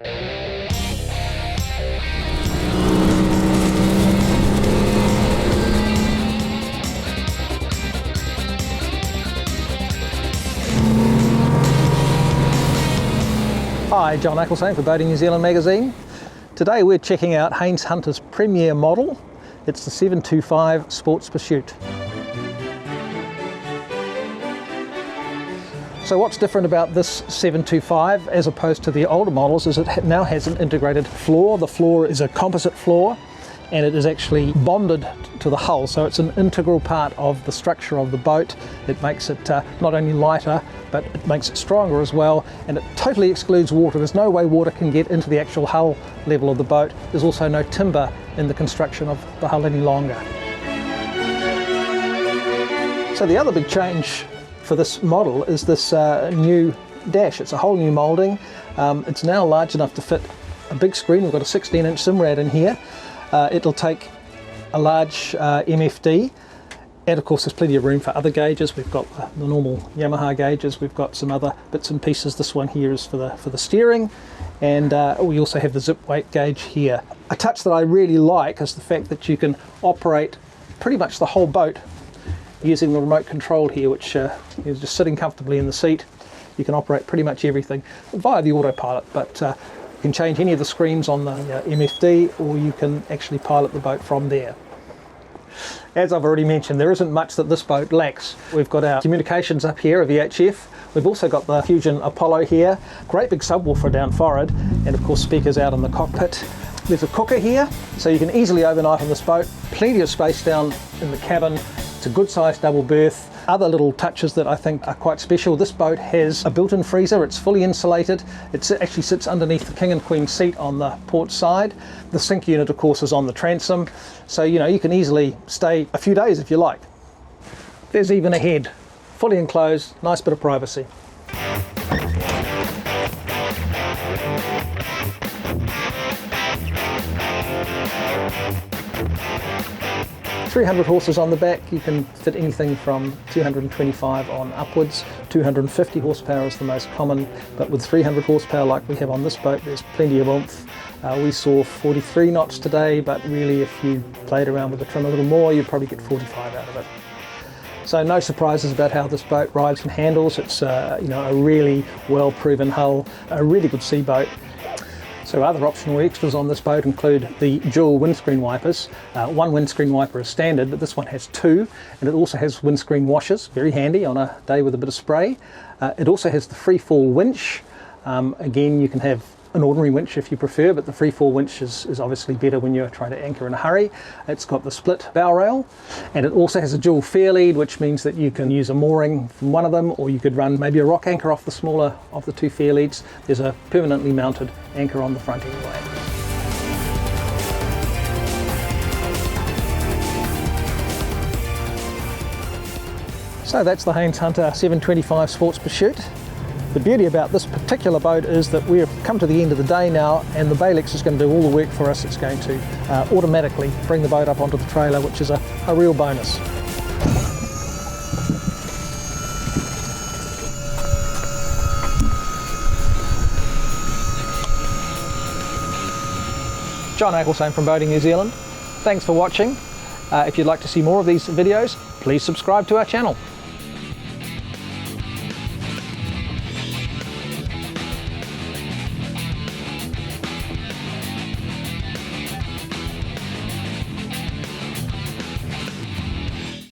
Hi, John Eichelsheim for Boating New Zealand magazine. Today we're checking out Haines Hunter's premier model. It's the 725 Sports Pursuit. So what's different about this 725 as opposed to the older models is it now has an integrated floor. The floor is a composite floor and it is actually bonded to the hull, so it's an integral part of the structure of the boat. It makes it not only lighter, but it makes it stronger as well, and it totally excludes water. There's no way water can get into the actual hull level of the boat. There's also no timber in the construction of the hull any longer. So the other big change for this model is this new dash. It's a whole new moulding. It's now large enough to fit a big screen. We've got a 16-inch Simrad in here. It'll take a large MFD, and of course there's plenty of room for other gauges. We've got the normal Yamaha gauges, we've got some other bits and pieces. This one here is for the steering, and we also have the zip weight gauge here. A touch that I really like is the fact that you can operate pretty much the whole boat using the remote control here, which is just sitting comfortably in the seat. You can operate pretty much everything via the autopilot, but you can change any of the screens on the MFD, or you can actually pilot the boat from there. As I've already mentioned, there isn't much that this boat lacks. We've got our communications up here, a VHF. We've also got the Fusion Apollo here, great big subwoofer down forward, and of course speakers out in the cockpit. There's a cooker here, so you can easily overnight on this boat. Plenty of space down in the cabin. It's a good sized double berth. Other little touches that I think are quite special: this boat has a built-in freezer. It's fully insulated. It actually sits underneath the king and queen seat on the port side. The sink unit of course is on the transom, so you can easily stay a few days if you like. There's even a head, fully enclosed, nice bit of privacy. 300 horses on the back. You can fit anything from 225 on upwards. 250 horsepower is the most common, but with 300 horsepower like we have on this boat, there's plenty of oomph. We saw 43 knots today, but really if you played around with the trim a little more, you'd probably get 45 out of it. So no surprises about how this boat rides and handles. It's a really well-proven hull, a really good sea boat. So other optional extras on this boat include the dual windscreen wipers. One windscreen wiper is standard, but this one has two, and it also has windscreen washers, very handy on a day with a bit of spray. It also has the free-fall winch. Again, you can have an ordinary winch if you prefer, but the free-fall winch is obviously better when you're trying to anchor in a hurry. It's got the split bow rail, and it also has a dual fair lead, which means that you can use a mooring from one of them, or you could run maybe a rock anchor off the smaller of the two fair leads. There's a permanently mounted anchor on the front anyway. So that's the Haines Hunter 725 Sports Pursuit. The beauty about this particular boat is that we've come to the end of the day now, and the Bailix is going to do all the work for us. It's going to automatically bring the boat up onto the trailer, which is a real bonus. John Eichelsheim from Boating New Zealand. Thanks for watching. If you'd like to see more of these videos, please subscribe to our channel.